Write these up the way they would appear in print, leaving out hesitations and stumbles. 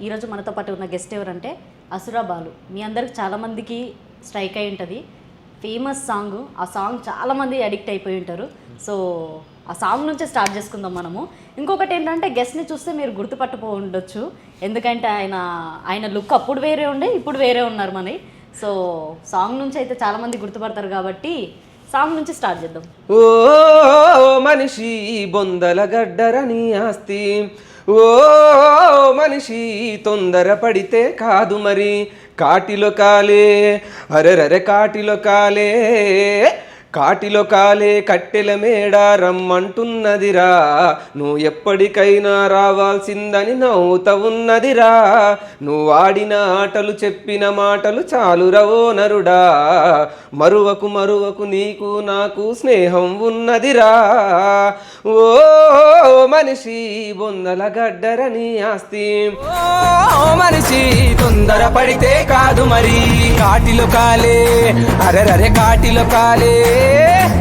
ఈరోజు మనతో పాటు ఉన్న గెస్ట్ ఎవరంటే అసురా బాలు. మీ అందరికి చాలామందికి స్ట్రైక్ అయి ఉంటుంది. ఫేమస్ సాంగ్, ఆ సాంగ్ చాలామంది అడిక్ట్ అయిపోయి ఉంటారు. సో ఆ సాంగ్ నుంచే స్టార్ట్ చేసుకుందాం మనము. ఇంకొకటి ఏంటంటే గెస్ట్ని చూస్తే మీరు గుర్తుపట్టపో ఉండొచ్చు, ఎందుకంటే ఆయన లుక్ అప్పుడు వేరే ఉండే, ఇప్పుడు వేరే ఉన్నారు మరి. సో సాంగ్ నుంచి అయితే చాలామంది గుర్తుపడతారు కాబట్టి సాంగ్ నుంచి స్టార్ట్ చేద్దాం. ఓ మనిషి బొందల గడ్డరని ఆస్తి, ఓ మనిషి తొందర పడితే కాదు మరి, కాటిలో కాలే అరెరరే కాటిలో కాలే, కాటిలో కాలే కట్టెల మేడ రమ్మంటున్నదిరా, నువ్వు ఎప్పటికైనా రావాల్సిందని నవ్వుత ఉన్నదిరా, నువ్వు ఆడిన ఆటలు చెప్పిన మాటలు చాలు రవో నరుడా, మరువకు మరువకు నీకు నాకు స్నేహం ఉన్నదిరా, ఓ మనిషి బొందల గడ్డరని ఆస్తి, ఓ మనిషి తొందర పడితే కాదు మరి, కాటిలో కాలే అరెరరే కాటిలో కాలే.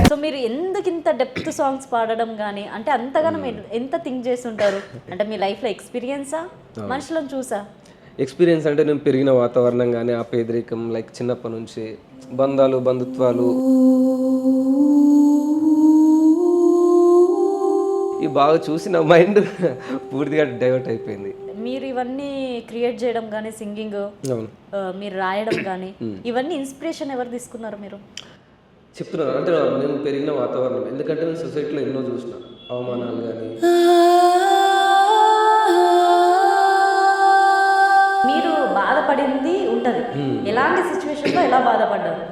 సో మీరు ఎందుకు ఇంత డెప్త్ సాంగ్స్ పాడడం కానీ, అంటే అంతగానో మీరు ఎంత థింక్ చేసి ఉంటారు? అంటే మీ లైఫ్లో ఎక్స్పీరియన్సా, మనుషులను చూసా? ఎక్స్పీరియన్స్ అంటే నేను పెరిగిన వాతావరణం కానీ, ఆ పేదరికం, లైక్ చిన్నప్పటి నుంచి బంధాలు బంధుత్వాలు ఇవి బాగా చూసి నా మైండ్ పూర్తిగా డైవర్ట్ అయిపోయింది. మీరు ఇవన్నీ క్రియేట్ చేయడం కానీ, సింగింగ్ మీరు రాయడం కానీ, ఇవన్నీ ఇన్స్పిరేషన్ ఎవరు తీసుకున్నారు మీరు? చెప్తున్నాను అంటే నేను పెరిగిన వాతావరణం, ఎందుకంటే నేను సొసైటీలో ఎన్నో చూసిన అవమానాలు కానీ. మీరు బాధపడింది ఉంటుంది, ఎలాంటి సిచ్యువేషన్లో ఎలా బాధపడ్డారు?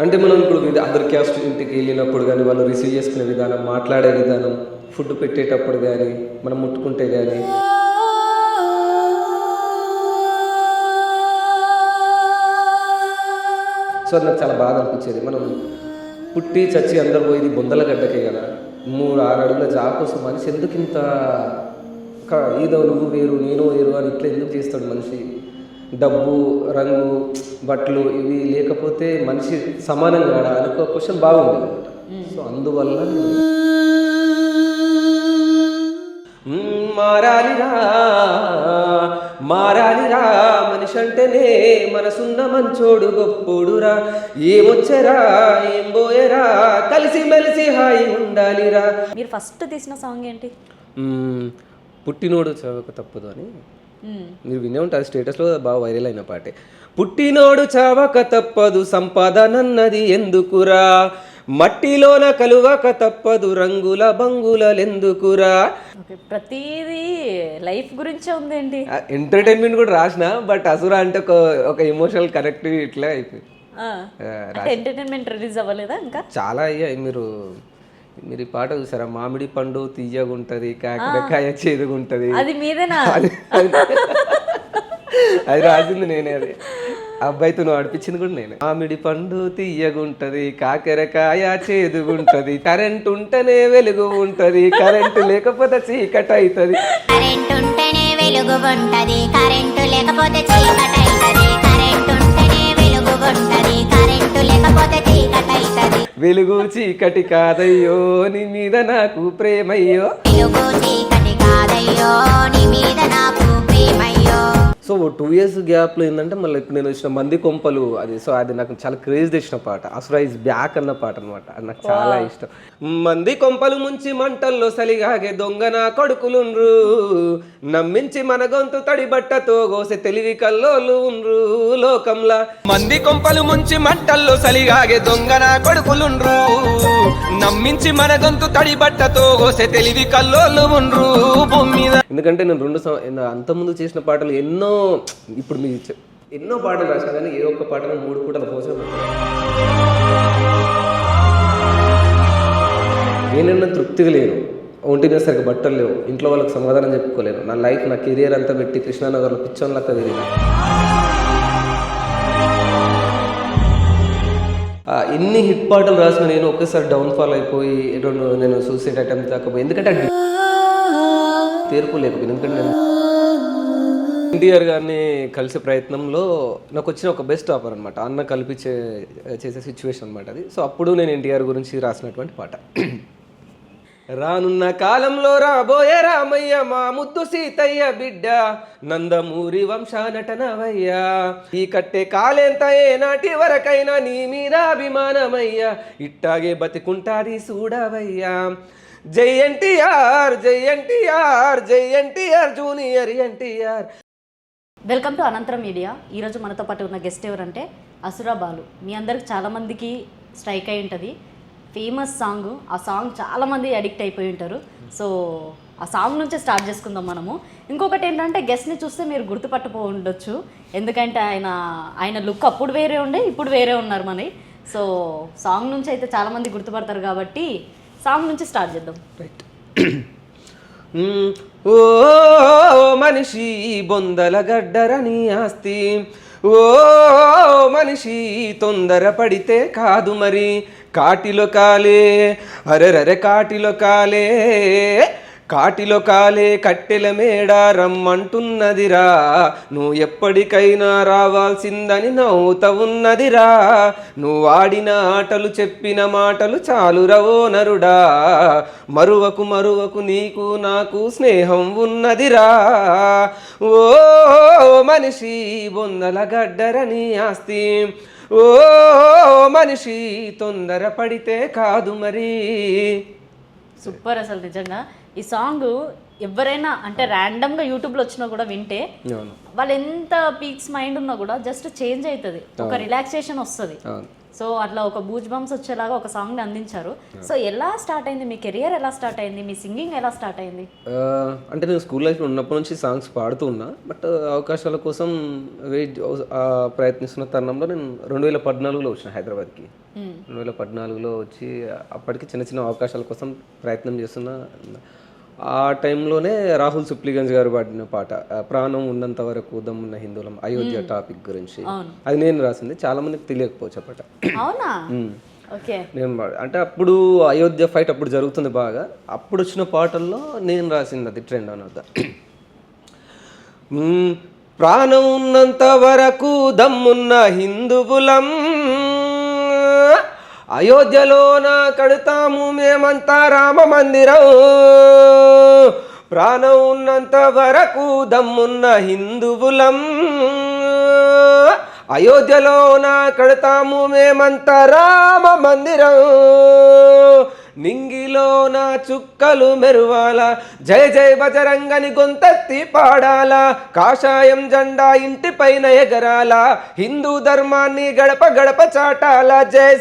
అంటే మనం ఇప్పుడు అదర్ క్యాస్ట్ ఇంటికి వెళ్ళినప్పుడు కానీ, వాళ్ళు రిసీవ్ చేసుకునే విధానం, మాట్లాడే విధానం, ఫుడ్ పెట్టేటప్పుడు కానీ, మనం ముట్టుకుంటే కానీ, సో అది నాకు చాలా బాధ అనిపించేది. మనం పుట్టి చచ్చి అందరు పోయేది బొందల గడ్డకే కదా, 3-6 అడుగుల జాబ్ కోసం మనిషి ఎందుకు ఇంత ఏదో నువ్వు వేరు నేను వేరు అని ఇట్లా ఎందుకు చేస్తాడు మనిషి? డబ్బు, రంగు, బట్టలు ఇవి లేకపోతే మనిషి సమానంగా కాడా అని ఒక క్వశ్చన్ బాగుంది అనమాట. సో అందువల్ల మారాలిరా మారాలిరా మనిషి అంటేనే మనసున్న మంచోడు గొప్పోడురా, ఏమొచ్చరా ఏం పోయరా కలిసి మెలిసి హాయి ఉండాలిరా. మీరు ఫస్ట్ తీసిన సాంగ్ ఏంటి? పుట్టినోడు చావక తప్పదు అని. మీరు వినే ఉంటారు, స్టేటస్లో బాగా వైరల్ అయిన పాటే. పుట్టినోడు చావక తప్పదు సంపాదనన్నది ఎందుకురా, మట్టిలోన కలువక తప్పదు రంగుల బంగులెందుకురా. ప్రతిదీ లైఫ్ గురించే ఉందేంటి? ఎంటర్టైన్మెంట్ కూడా రాసిన, బట్ అసురా అంటే ఒక ఎమోషనల్ కనెక్టివ్ ఇట్లా అయిపోయింది. ఎంటర్టైన్మెంట్ రిలీజ్ అవ్వలేదా ఇంకా? చాలా అయ్యాయి. మీరు ఈ పాట చూసారా? మామిడి పండు తీయగుంటది, కాకరకాయ చేదుగుంటది. అది మీదేనా? అది రాసింది నేనే, అది అబ్బాయితో నువ్వు ఆడిపించింది కూడా నేనే. మామిడి పండు తీయగుంటది, కాకరకాయ చేదుగుంటది, కరెంట్ ఉంటేనే వెలుగు ఉంటది, కరెంటు లేకపోతే చీకటి అవుతుంది. కరెంట్ ఉంటేనే వెలుగు ఉంటది, కరెంటు లేకపోతే చీకటి అవుతుంది, కరెంట్ ఉంటేనే వెలుగు ఉంటది, కరెంటు లేకపోతే చీకటి అవుతుంది. వెలుగు చీకటి కాదయ్యో నీ మీద నాకు ప్రేమయ్యో, వెలుగు చీకటి కాదయ్యో నీ మీద నాకు ప్రేమయ్యో. సో 2 years గ్యాప్లో ఏంటంటే మళ్ళీ ఇప్పుడు నేను వచ్చిన మంది కొంపలు, అది సో అది నాకు చాలా క్రేజ్ తెచ్చిన పాట. అసురా ఇస్ బ్యాక్ అన్న పాట అనమాట, అది నాకు చాలా ఇష్టం. మంది కొంపలు ముంచి మంటల్లో సలిగాగే దొంగన కొడుకులుండ్రు, నమ్మించి మన గొంతు తడి బట్టతో గోసె తెలివి కల్లోలు ఉండ్రు లోకంలా. మంది కొంపలు ముంచి మంటల్లో సలిగాగే దొంగన కొడుకులుండ్రు, నమ్మించి మన గొంతు తడి బట్టతో గోసె తెలివి కల్లోలు ఉండ్రు భూమి మీద. ఎందుకంటే నేను అంతకుముందు చేసిన పాటలు ఎన్నో, ఇప్పుడు మీ ఎన్నో పాటలు రాసిన కానీ ఏ ఒక్క పాటను 3 పూటల కోసం నేనన్నా తృప్తిగా లేను. ఒంటిగా సరిగ్గా బట్టలు లేవు, ఇంట్లో వాళ్ళకి సమాధానం చెప్పుకోలేను. నా లైఫ్, నా కెరియర్ అంతా పెట్టి కృష్ణానగర్లో పిచ్చోన్ లెక్క తిరిగిన. ఎన్ని హిట్ పాటలు రాసిన నేను ఒకేసారి డౌన్ఫాల్ అయిపోయి నేను సూసైడ్ అటెంప్ట్ దాకపోయి, ఎందుకంటే తీర్పు లేకపోయింది. ఎందుకంటే నేను ఎన్టీఆర్ గారిని కలిసే ప్రయత్నంలో నాకు వచ్చిన ఒక బెస్ట్ ఆఫర్ అనమాట, అన్న చేసే సిచ్యువేషన్ అనమాట అది. సో అప్పుడు నేను ఎన్టీఆర్ గురించి రాసినటువంటి పాట. రానున్న కాలంలో రాబోయే రామయ్య మా ముద్దు సీతయ్య బిడ్డ నందమూరి వంశానటనవయ్యా ఈ కట్టే కాలేంత ఏనాటి వరకైనా నీ మీద అభిమానమయ్యా ఇట్టాగే బతికుంటాది చూడవయ్యా జై ఎన్టీఆర్ జై ఎన్టీఆర్ జై NTR junior NTR. Welcome to అనంతరం మీడియా. ఈరోజు మనతో పాటు ఉన్న గెస్ట్ ఎవరంటే అసురా బాలు. మీ అందరికి చాలామందికి స్ట్రైక్ అయి ఉంటుంది. Famous song. ఆ సాంగ్ చాలామంది అడిక్ట్ అయిపోయి ఉంటారు. సో ఆ సాంగ్ నుంచే స్టార్ట్ చేసుకుందాం మనము. ఇంకొకటి ఏంటంటే గెస్ట్ని చూస్తే మీరు గుర్తుపట్టపో ఉండొచ్చు. ఎందుకంటే ఆయన లుక్ అప్పుడు వేరే ఉండే, ఇప్పుడు వేరే ఉన్నారు మనకి. సో సాంగ్ నుంచి అయితే చాలామంది గుర్తుపడతారు కాబట్టి సాంగ్ నుంచి స్టార్ట్ చేద్దాం. రైట్. ఓ మనిషి బొందల గడ్డరని ఆస్తి, ఓ మనిషి తొందర పడితే కాదు మరి కాటిలో కాలే, అరెరరే కాటిలో కాలే, కాటిలో కాలే కట్టెల మేడ రమ్మంటున్నదిరా, నువ్వు ఎప్పటికైనా రావాల్సిందని నవ్వుతా ఉన్నదిరా, నువ్వు ఆడిన ఆటలు చెప్పిన మాటలు చాలు రవో నరుడా, మరువకు మరువకు నీకు నాకు స్నేహం ఉన్నదిరా, ఓ మనిషి బొందల గడ్డరని ఆస్తి, ఓ మనిషి తొందర పడితే కాదు మరి. సూపర్. అసలు నిజంగా ఈ సాంగ్ ఎవరైనా అంటే ర్యాండమ్గా యూట్యూబ్లో వచ్చినా కూడా వింటే వాళ్ళు ఎంత పీక్స్ మైండ్ ఉన్నా కూడా జస్ట్ చేంజ్ అవుతుంది, ఒక రిలాక్సేషన్ వస్తుంది. సో అట్లా ఒక బూజ్ బంప్స్ వచ్చేలాగా ఒక సాంగ్ని అందించారు. సో ఎలా స్టార్ట్ అయింది మీ కెరియర్? ఎలా స్టార్ట్ అయింది మీ సింగింగ్? ఎలా స్టార్ట్ అయింది? అంటే నేను స్కూల్ లైఫ్లో ఉన్నప్పటి నుంచి సాంగ్స్ పాడుతూ ఉన్నా. బట్ అవకాశాల కోసం ప్రయత్నిస్తున్న తరుణంలో నేను 2014లో వచ్చిన హైదరాబాద్కి. 2014లో వచ్చి అప్పటికి చిన్న చిన్న అవకాశాల కోసం ప్రయత్నం చేస్తున్నా. ఆ టైంలోనే రాహుల్ సుప్లిగంజ్ గారు పాడిన పాట ప్రాణం ఉన్నంత వరకు దమ్మున్న హిందువులం, అయోధ్య టాపిక్ గురించి, అది నేను రాసింది. చాలా మందికి తెలియకపోవచ్చు ఆ పాట. అవునా? ఓకే. నేను అంటే అప్పుడు అయోధ్య ఫైట్ అప్పుడు జరుగుతుంది బాగా. అప్పుడు వచ్చిన పాటల్లో నేను రాసింది అది ట్రెండ్ అనొద్దా. ప్రాణం ఉన్నంత వరకు దమ్మున్న హిందువులం, అయోధ్యలోన కడతాము మేమంతా రామ మందిరం, ప్రాణం ఉన్నంత వరకు దమ్మున్న హిందువులం, అయోధ్యలోన కడతాము మేమంతా రామ మందిరం, నింగిలోన చుక్కలు మెరువాల, జయ జయ బజరంగని గొంతెత్తి పాడాల, కాషాయం జెండా ఇంటి పైన ఎగరాల, హిందూ ధర్మాన్ని గడప గడప చాటాల, జయ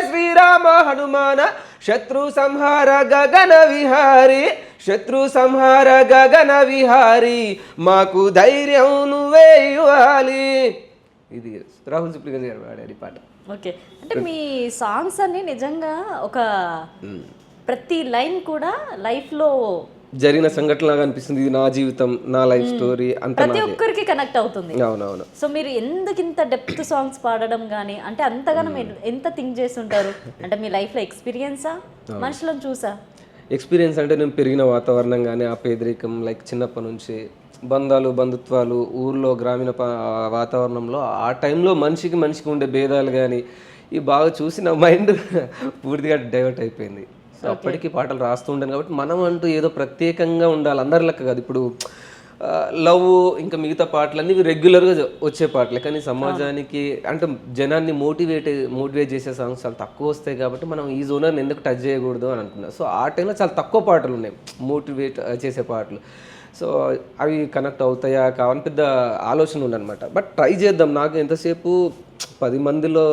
శ్రీరామ హనుమాన శత్రు సంహార గగన విహారి, శత్రు సంహార గగన విహారి, మాకు ధైర్యం నువ్వే ఇవ్వాలి. ఇది రాహుల్ సుప్లిగంజ్ గారు పాడారు ఈ పాట. ఓకే. అంటే మీ సాంగ్స్ అన్ని నిజంగా ఒక ప్రతి లైన్ కూడా లైఫ్లో జరిగిన సంఘటనలాగా అనిపిస్తుంది. ఇది నా జీవితం, నా లైఫ్ స్టోరీ, అంత ప్రతి ఒక్కరికి కనెక్ట్ అవుతుంది. అవునవును. సో మీరు ఎందుకు ఇంత డెప్త్ సాంగ్స్ పాడడం కానీ అంటే అంతగానో మీరు ఎంత థింక్ చేస్తుంటారు? అంటే మీ లైఫ్లో ఎక్స్పీరియన్సా, మనుషులను చూసా? ఎక్స్పీరియన్స్ అంటే నేను పెరిగిన వాతావరణం కానీ, ఆ పేదరికం, లైక్ చిన్నప్పటి నుంచి బంధాలు బంధుత్వాలు, ఊర్లో గ్రామీణ వాతావరణంలో ఆ టైంలో మనిషికి మనిషికి ఉండే భేదాలు కానీ ఇవి బాగా చూసి నా మైండ్ పూర్తిగా డైవర్ట్ అయిపోయింది. సో అప్పటికి పాటలు రాస్తూ ఉంటాను కాబట్టి మనం అంటూ ఏదో ప్రత్యేకంగా ఉండాలి, అందరి లెక్క కాదు. ఇప్పుడు లవ్ ఇంకా మిగతా పాటలన్నీ రెగ్యులర్గా వచ్చే పాటలే, కానీ సమాజానికి అంటే జనాన్ని మోటివేట్ చేసే సాంగ్స్ చాలా తక్కువ వస్తాయి. కాబట్టి మనం ఈ జోనర్ని ఎందుకు టచ్ చేయకూడదు అని అనుకున్నాను. సో ఆ టైంలో చాలా తక్కువ పాటలు ఉన్నాయి మోటివేట్ చేసే పాటలు. సో అవి కనెక్ట్ అవుతాయా కావని పెద్ద ఆలోచన ఉండనమాట. బట్ ట్రై చేద్దాం. నాకు ఎంతసేపు 10 మందిలో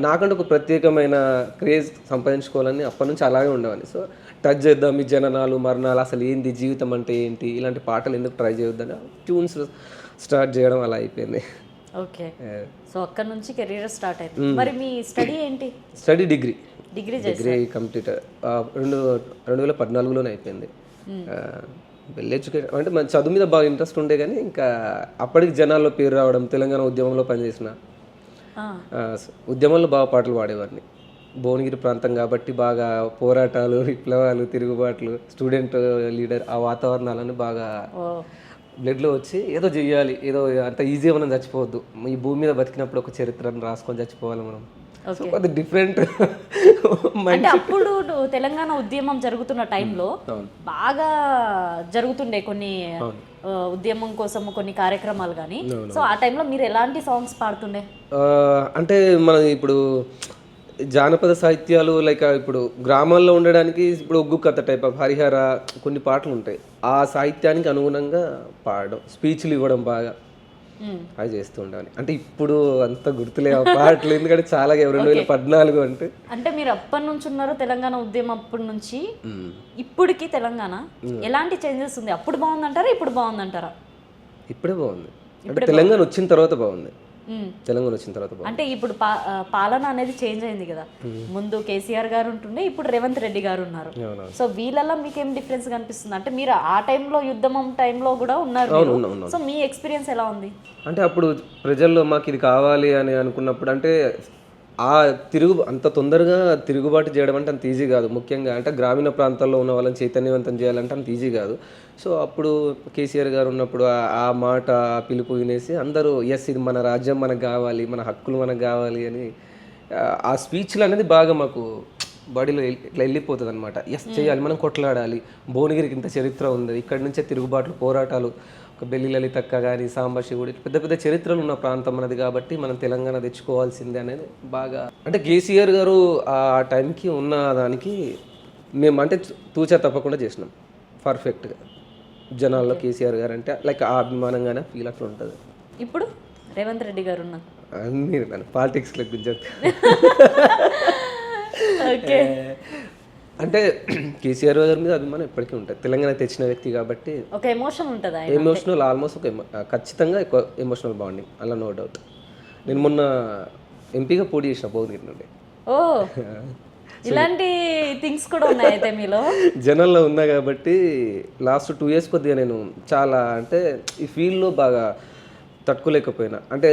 నాకంటే ఒక ప్రత్యేకమైన క్రేజ్ సంపాదించుకోవాలని అప్పటి నుంచి అలాగే ఉండేవాడిని. సో టచ్ చేద్దాం, ఈ జననాలు మరణాలు అసలు ఏంటి, జీవితం అంటే ఏంటి, ఇలాంటి పాటలు ఎందుకు ట్రై చేయొద్దని ట్యూన్స్ స్టార్ట్ చేయడం అలా అయిపోయింది. ఓకే. సో అక్కడ నుంచి కెరీర్ స్టార్ట్ అయింది. మరి మీ స్టడీ ఏంటి? స్టడీ డిగ్రీ కంప్లీట్ 2014లోనే అయిపోయింది. వెల్ ఎడ్యుకేటెడ్ అంటే మన చదువు మీద బాగా ఇంట్రెస్ట్ ఉండే, కానీ ఇంకా అప్పటికి జనాల్లో పేరు రావడం, తెలంగాణ ఉద్యమంలో పనిచేసిన ఉద్యమంలో బాగా పాటలు పాడేవాడిని. భువనగిరి ప్రాంతం కాబట్టి బాగా పోరాటాలు, విప్లవాలు, తిరుగుబాట్లు, స్టూడెంట్ లీడర్ ఆ వాతావరణాలను బాగా బ్లడ్లో వచ్చి ఏదో చెయ్యాలి, ఏదో అంత ఈజీగా మనం చచ్చిపోవద్దు, ఈ భూమి మీద బతికినప్పుడు ఒక చరిత్రను రాసుకొని చచ్చిపోవాలి మనం సో అది డిఫరెంట్. అంటే అప్పుడు తెలంగాణ ఉద్యమం జరుగుతున్న టైంలో బాగా జరుగుతుండే కొన్ని ఉద్యమం కోసం కొన్ని కార్యక్రమాలు కానీ. సో ఆ టైంలో మీరు ఎలాంటి సాంగ్స్ పాడుతుండే? అంటే మన ఇప్పుడు జానపద సాహిత్యాలు లైక్ ఇప్పుడు గ్రామాల్లో ఉండడానికి ఇప్పుడు ఒగ్గు కథ టైప్ ఆఫ్ హరిహర కొన్ని పాటలు ఉంటాయి. ఆ సాహిత్యానికి అనుగుణంగా పాడడం, స్పీచ్లు ఇవ్వడం బాగా అది చేస్తూ ఉండాలి. అంటే ఇప్పుడు అంత గుర్తులే ఆ పాటలు, ఎందుకంటే చాలా 2014 అంటే. అంటే మీరు అప్పటి నుంచి ఉన్నారు తెలంగాణ ఉద్యమం అప్పటి నుంచి ఇప్పటికి తెలంగాణ ఎలాంటి చేంజెస్ ఉంది? అప్పుడు బాగుందంటారా, ఇప్పుడు బాగుందంటారా? ఇప్పుడే బాగుంది. అంటే తెలంగాణ వచ్చిన తర్వాత బాగుంది. తెలంగాణ వచ్చిన తర్వాత బాగుంది. అంటే ఇప్పుడు పాలన అనేది చేంజ్ అయింది కదా. ముందు కేసీఆర్ గారు ఉంటుండే, ఇప్పుడు రేవంత్ రెడ్డి గారు ఉన్నారు. సో వీళ్ళల్లో మీకేం డిఫరెన్స్ కనిపిస్తుంది? అంటే మీరు ఆ టైంలో యుద్ధం టైంలో కూడా ఉన్నారు. సో మీ ఎక్స్పీరియన్స్ ఎలా ఉంది? అంటే అప్పుడు ప్రజల్లో మాకు ఇది కావాలి అని అనుకున్నప్పుడు, అంటే ఆ అంత తొందరగా తిరుగుబాటు చేయడం అంటే అంత ఈజీ కాదు. ముఖ్యంగా అంటే గ్రామీణ ప్రాంతాల్లో ఉన్న వాళ్ళని చైతన్యవంతం చేయాలంటే అంత ఈజీ కాదు. సో అప్పుడు కేసీఆర్ గారు ఉన్నప్పుడు ఆ మాట, ఆ పిలుపు వినేసి అందరూ ఎస్ ఇది మన రాజ్యం మనకు కావాలి, మన హక్కులు మనకు కావాలి అని ఆ స్పీచ్లు అనేది బాగా మాకు బాడీలో ఇట్లా వెళ్ళిపోతుంది అనమాట. ఎస్ చేయాలి, మనం కొట్లాడాలి, భువనగిరికి ఇంత చరిత్ర ఉంది, ఇక్కడి నుంచే తిరుగుబాట్లు, పోరాటాలు, ఒక బెల్లి లలితక్క కానీ, సాంబశివుడు, పెద్ద పెద్ద చరిత్రలు ఉన్న ప్రాంతం అనేది కాబట్టి మనం తెలంగాణ తెచ్చుకోవాల్సిందే అనేది బాగా. అంటే కేసీఆర్ గారు ఆ టైంకి ఉన్న దానికి మేము అంటే తూచా తప్పకుండా చేసినాం పర్ఫెక్ట్గా. జనాల్లో కేసీఆర్ గారు అంటే లైక్ ఆ అభిమానంగానే ఫీల్ అట్లా ఉంటుంది. ఇప్పుడు రేవంత్ రెడ్డి గారు ఉన్నారు అన్నీ పాలిటిక్స్ గురించి ఓకే. అంటే కేసీఆర్ గారి మీద అభిమానం ఎప్పటికీ ఉంటుంది. తెలంగాణ తెచ్చిన వ్యక్తి కాబట్టి ఒక ఎమోషన్ ఉంటుంది. ఎమోషనల్ ఆల్మోస్ట్ ఒక ఖచ్చితంగా ఎక్కువ ఎమోషనల్ బాండింగ్, అలా నో డౌట్. నేను మొన్న ఎంపీగా పోటీ చేసిన భువనగిరి నుండి. ఓ ఇలాంటి థింగ్స్ కూడా ఉన్నాయి అయితే మీలో. జనాల్లో ఉన్నా కాబట్టి లాస్ట్ 2 years కొద్దిగా నేను చాలా అంటే ఈ ఫీల్డ్లో బాగా తట్టుకోలేకపోయినా. అంటే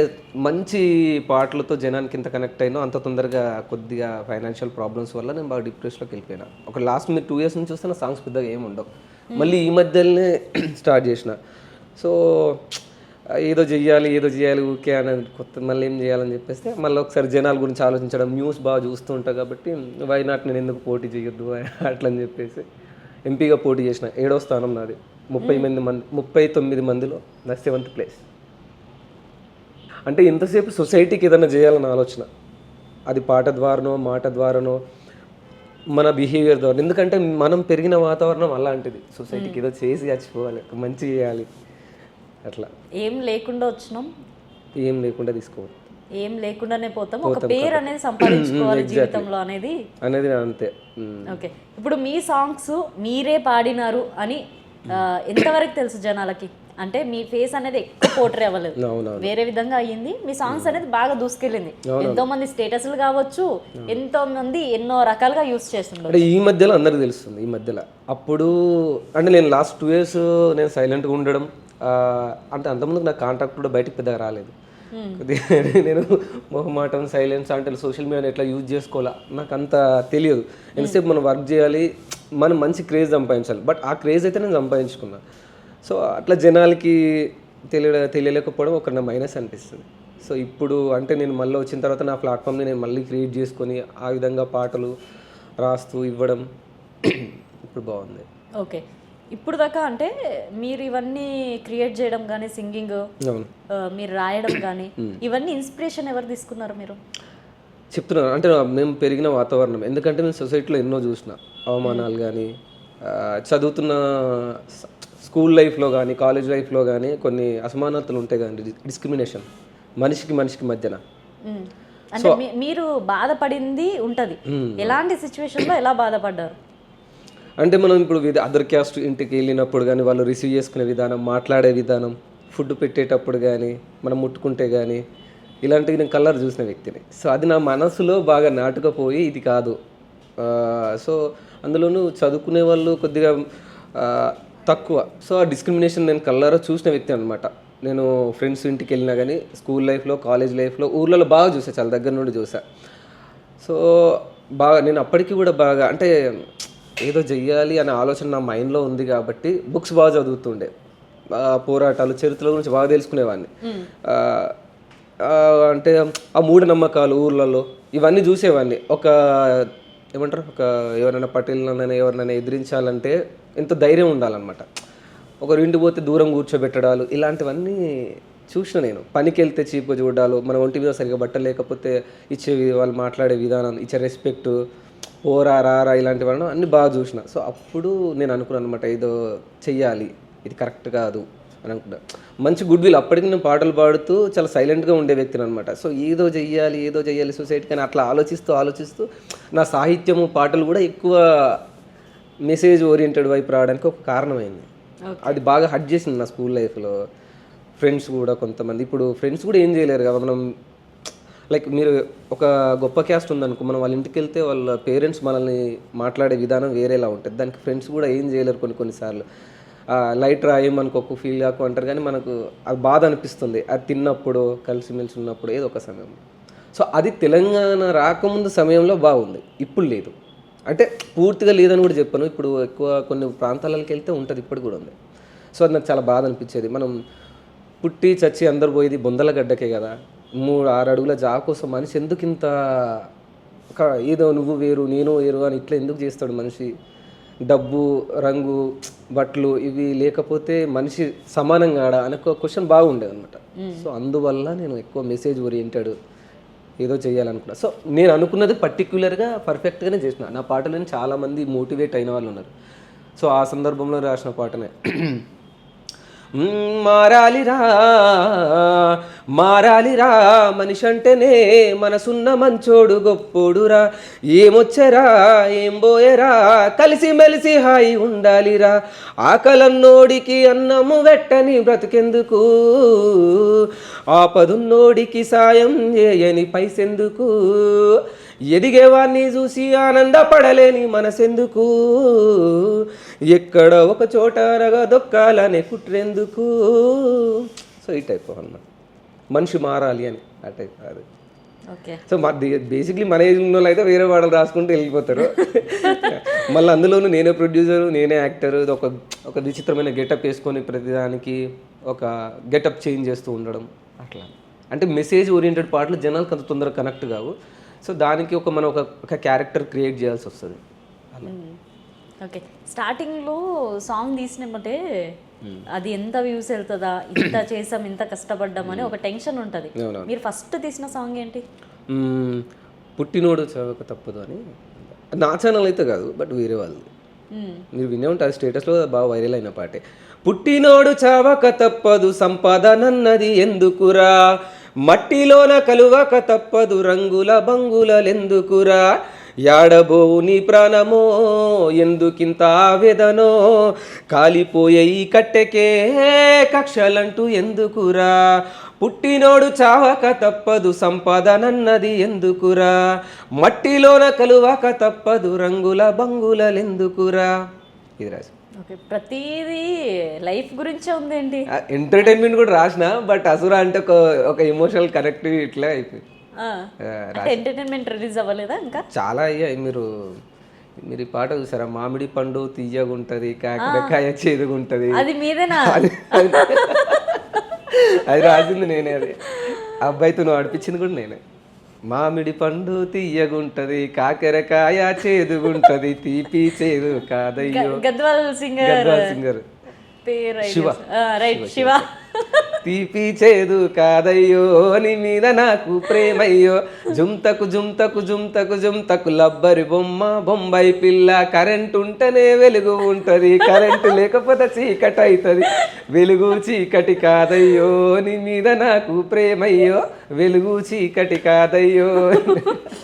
మంచి పాటలతో జనానికి ఇంత కనెక్ట్ అయినా అంత తొందరగా కొద్దిగా ఫైనాన్షియల్ ప్రాబ్లమ్స్ వల్ల నేను బాగా డిప్రెషన్లోకి వెళ్ళిపోయినా. ఒక లాస్ట్ మీరు 2 years నుంచి చూస్తే నా సాంగ్స్ పెద్దగా ఏమి ఉండవు. మళ్ళీ ఈ మధ్యలోనే స్టార్ట్ చేసిన. సో ఏదో చెయ్యాలి ఊకే అనేది కొత్త మళ్ళీ ఏం చేయాలని చెప్పేస్తే మళ్ళీ ఒకసారి జనాల గురించి ఆలోచించడం, న్యూస్ బాగా చూస్తూ ఉంటా కాబట్టి వై నాట్ నేను ఎందుకు పోటీ చేయొద్దు అట్లా అని చెప్పేసి ఎంపీగా పోటీ చేసిన. 7వ స్థానం నాది. 39 మందిలో నా 7th place. అంటే ఎంతసేపు సొసైటీకి ఏదైనా చేయాలని ఆలోచన, అది పాట ద్వారానో మాట ద్వారానో మన బిహేవియర్ ద్వారా. ఎందుకంటే మనం పెరిగిన వాతావరణం అలాంటిది, సొసైటీకి ఏదో చేసి చచ్చిపోవాలి, మంచి చేయాలి అట్లా. ఏం లేకుండా వచ్చినాం, ఏం లేకుండా తీసుకోవాలి, ఏం లేకుండానే పోతాం. ఒక పేరు అనేది సంపాదించుకోవాలి జీవితంలో అనేది అంతే. ఓకే. ఇప్పుడు మీ సాంగ్స్ మీరే పాడినారు అని ఎంతవరకు తెలుసు జనాలకి? అంటే మీ ఫేస్ అనేది ఎక్కువ పోర్ట్రే అవ్వలేదు, వేరే విధంగా అయ్యింది. మీ సాంగ్స్ అనేది బాగా దూసుకెళ్ళింది. ఎంతో మంది స్టేటస్లు కావచ్చు, ఎంతో మంది ఎన్నో రకాలుగా యూస్ చేస్తుంటారు. ఈ మధ్యలో అందరికి తెలుస్తుంది. ఈ మధ్యలో అప్పుడు అంటే నేను లాస్ట్ 2 years నేను సైలెంట్గా ఉండడం, అంటే అంతకుముందు నాకు కాంటాక్ట్ కూడా బయటకు పెద్దగా రాలేదు. నేను మొహమాటం, సైలెన్స్ అంటే సోషల్ మీడియాని ఎట్లా యూజ్ చేసుకోవాలా నాకు అంత తెలియదు. ఎంతసేపు మనం వర్క్ చేయాలి, మనం మంచి క్రేజ్ సంపాదించాలి. బట్ ఆ క్రేజ్ అయితే నేను సంపాదించుకున్నా. సో అట్లా జనాలకి తెలియలేకపోవడం ఒక నా మైనస్ అనిపిస్తుంది. సో ఇప్పుడు అంటే నేను మళ్ళీ వచ్చిన తర్వాత నా ప్లాట్ఫామ్ని నేను మళ్ళీ క్రియేట్ చేసుకొని ఆ విధంగా పాటలు రాస్తూ ఇవ్వడం ఇప్పుడు బాగుంది. ఓకే. ఇప్పుడు దాకా అంటే మీరు ఇవన్నీ క్రియేట్ చేయడం కానీ, సింగింగ్ మీరు రాయడం కానీ, ఇవన్నీ ఇన్స్పిరేషన్ ఎవరు తీసుకున్నారు మీరు? చెప్తున్నాను అంటే మేము పెరిగిన వాతావరణం. ఎందుకంటే నేను సొసైటీలో ఎన్నో చూసిన అవమానాలు కానీ, చదువుతున్న స్కూల్ లైఫ్లో కానీ, కాలేజ్ లైఫ్లో కానీ కొన్ని అసమానతలు ఉంటాయి కానీ, డిస్క్రిమినేషన్ మనిషికి మధ్యన. అంటే మీరు బాధపడింది ఉంటుంది. ఎలాంటి సిచ్యువేషన్లో ఎలా బాధపడ్డారు? అంటే మనం ఇప్పుడు అదర్ క్యాస్ట్ ఇంటికి వెళ్ళినప్పుడు కానీ వాళ్ళు రిసీవ్ చేసుకునే విధానం, మాట్లాడే విధానం, ఫుడ్ పెట్టేటప్పుడు కానీ, మనం ముట్టుకుంటే కానీ, ఇలాంటివి నేను కలర్ చూసిన వ్యక్తిని. సో అది నా మనసులో బాగా నాటుకపోయి ఇది కాదు. సో అందులోనూ చదువుకునే వాళ్ళు కొద్దిగా తక్కువ. సో ఆ డిస్క్రిమినేషన్ నేను కలర్ చూసిన వ్యక్తి అనమాట. నేను ఫ్రెండ్స్ ఇంటికి వెళ్ళినా కానీ, స్కూల్ లైఫ్లో, కాలేజ్ లైఫ్లో, ఊర్లలో బాగా చూసా, చాలా దగ్గర నుండి చూసా. సో బాగా నేను అప్పటికి కూడా బాగా అంటే ఏదో చెయ్యాలి అనే ఆలోచన నా మైండ్లో ఉంది కాబట్టి బుక్స్ బాగా చదువుతుండే, పోరాటాలు, చరిత్రల గురించి బాగా తెలుసుకునేవాడిని. అంటే ఆ మూఢనమ్మకాలు ఊర్లలో ఇవన్నీ చూసేవాడిని. ఏమంటారు, ఎవరైనా పటేల్నైనా ఎవరినైనా ఎదిరించాలంటే ఎంతో ధైర్యం ఉండాలన్నమాట. ఒకరు ఇంటికి పోతే దూరం కూర్చోబెట్టడాలు ఇలాంటివన్నీ చూసిన నేను. పనికి వెళ్తే చీపు చూడాలు, మన ఒంటి మీద సరిగ్గా బట్టలు లేకపోతే వాళ్ళు మాట్లాడే విధానం, ఇచ్చే రెస్పెక్ట్, ఓరా రారా ఇలాంటివన్నీ అన్నీ బాగా చూసిన. సో అప్పుడు నేను అనుకున్నాను అనమాట, ఏదో చెయ్యాలి, ఇది కరెక్ట్ కాదు అని అనుకున్నా. మంచి గుడ్ విల్. అప్పటికి నేను పాటలు పాడుతూ చాలా సైలెంట్గా ఉండే వ్యక్తిని అనమాట. సో ఏదో చెయ్యాలి సొసైటీ కానీ అట్లా ఆలోచిస్తూ నా సాహిత్యము పాటలు కూడా ఎక్కువ మెసేజ్ ఓరియంటెడ్ వైపు రావడానికి ఒక కారణమైంది. అది బాగా హట్ చేసింది నా స్కూల్ లైఫ్లో. ఫ్రెండ్స్ కూడా కొంతమంది, ఇప్పుడు ఫ్రెండ్స్ కూడా ఏం చేయలేరు కదా మనం. లైక్ మీరు ఒక గొప్ప క్యాస్ట్ ఉందనుకో, మనం వాళ్ళ ఇంటికి వెళ్తే వాళ్ళ పేరెంట్స్ మనల్ని మాట్లాడే విధానం వేరేలా ఉంటుంది. దానికి ఫ్రెండ్స్ కూడా ఏం చేయలేరు కొన్నిసార్లు. లైట్ రాయమనుకోకు, ఫీల్ కాకు అంటారు, కానీ మనకు అది బాధ అనిపిస్తుంది అది తిన్నప్పుడు, కలిసిమెలిసి ఉన్నప్పుడు, ఏదో ఒక సమయంలో. సో అది తెలంగాణ రాకముందు సమయంలో బాగుంది, ఇప్పుడు లేదు. అంటే పూర్తిగా లేదని కూడా చెప్పాను. ఇప్పుడు ఎక్కువ కొన్ని ప్రాంతాలకు వెళ్తే ఉంటుంది, ఇప్పటికి కూడా ఉంది. సో అది నాకు చాలా బాధ అనిపించేది. మనం పుట్టి చచ్చి అందరు పోయేది బొందల గడ్డకే కదా. 3-6 అడుగుల జా కోసం మనిషి ఎందుకు ఇంత ఏదో నువ్వు వేరు నేను వేరు అని ఇట్లా ఎందుకు చేస్తాడు మనిషి? డబ్బు, రంగు, బట్టలు ఇవి లేకపోతే మనిషి సమానంగా ఆడా అనే ఒక క్వశ్చన్ బాగుండేది అనమాట. సో అందువల్ల నేను ఎక్కువ మెసేజ్ ఓరియంటెడ్ ఏదో చేయాలనుకున్నా. సో నేను అనుకున్నది పర్టిక్యులర్గా పర్ఫెక్ట్గానే చేసిన. నా పాటలను చాలామంది మోటివేట్ అయిన వాళ్ళు ఉన్నారు. సో ఆ సందర్భంలో రాసిన పాటనే మారాలిరా మనిషి అంటేనే మనసున్న మంచోడు గొప్పోడురా, ఏమొచ్చరా ఏం పోయరా కలిసిమెలిసి హాయి ఉండాలిరా, ఆకలన్నోడికి అన్నము వెట్టని బ్రతుకెందుకు, ఆపదున్నోడికి సాయం చేయని పైసెందుకు, ఎదిగేవాడిని చూసి ఆనందపడలేని మనసెందుకు, ఎక్కడ ఒక చోట దొక్కాలనే కుట్రెందుకు. సో ఈ టైప్ అన్నమాట, మనిషి మారాలి అని ఆ టైప్ అది. సో బేసిక్లీ మన ఏజ్లో అయితే వేరే పాటలు రాసుకుంటూ వెళ్ళిపోతారు. మళ్ళీ అందులోనూ నేనే ప్రొడ్యూసరు, నేనే యాక్టర్. ఇది ఒక విచిత్రమైన గెటప్ వేసుకొని ప్రతిదానికి ఒక గెటప్ చేంజ్ చేస్తూ ఉండడం అట్లా. అంటే మెసేజ్ ఓరియంటెడ్ పాటలు జనాలకు అంత తొందరగా కనెక్ట్ కావు. సో దానికి మనం ఒక క్యారెక్టర్ క్రియేట్ చేయాల్సి వస్తుంది. ఓకే, స్టార్టింగ్లో సాంగ్ తీసినప్పుడే అది ఎంత వ్యూస్ వెళ్తుందా, ఇంత చేసాం ఇంత కష్టపడ్డాం అని ఒక టెన్షన్ ఉంటుంది. మీరు ఫస్ట్ తీసిన సాంగ్ ఏంటి? పుట్టినోడు చదవక తప్పదు అని. నా ఛానల్ అయితే కాదు, బట్ వేరే వాళ్ళది. మీరు వినే ఉంటారు, స్టేటస్లో బాగా వైరల్ అయిన పాటే. పుట్టినోడు చావక తప్పదు సంపాదనన్నది ఎందుకురా, మట్టిలోన కలువక తప్పదు రంగుల బంగులెందుకురా, యాడబోవు నీ ప్రాణమో ఎందుకింత ఆవేదనో, కాలిపోయే ఈ కట్టెకే కక్షలంటూ ఎందుకురా, పుట్టినోడు చావక తప్పదు సంపాదనన్నది ఎందుకురా, మట్టిలోన కలువక తప్పదు రంగుల బంగులెందుకురా. ఇది రాసి ఓకే, ప్రతిదీ లైఫ్ గురించే ఉందేంటి? ఎంటర్టైన్మెంట్ కూడా రాసిన, బట్ అసురా అంటే ఒక ఎమోషనల్ కనెక్టివ్ ఇట్లా అయిపోయింది. ఎంటర్టైన్మెంట్ రిలీజ్ అవ్వలేదా ఇంకా? చాలా అయ్యాయి. మీరు ఈ పాట చూసారా, మామిడి పండు తీయగుంటది కాకరకాయ చేదుగుంటది, అది మీదేనా? అది రాసింది నేనే. అది అబ్బాయితో నువ్వు ఆడిపించింది కూడా నేనే. మామిడి పండు తీయగుంటది కాకరకాయ చేదుగుంటది తీపి చేదు కాదయ్యో. గద్వాల్ సింగర్ శివ. తీపి చేదు కాదయ్యో నీ మీద నాకు ప్రేమయ్యో, జుంతకు జుంతకు జుంతకు జుంతకు లబ్బరి బొమ్మ బొంబాయి పిల్ల, కరెంట్ ఉంటేనే వెలుగు ఉంటది కరెంటు లేకపోతే చీకటి అవుతుంది, వెలుగు చీకటి కాదయ్యో నీ మీద నాకు ప్రేమయ్యో, వెలుగు చీకటి కాదయ్యో.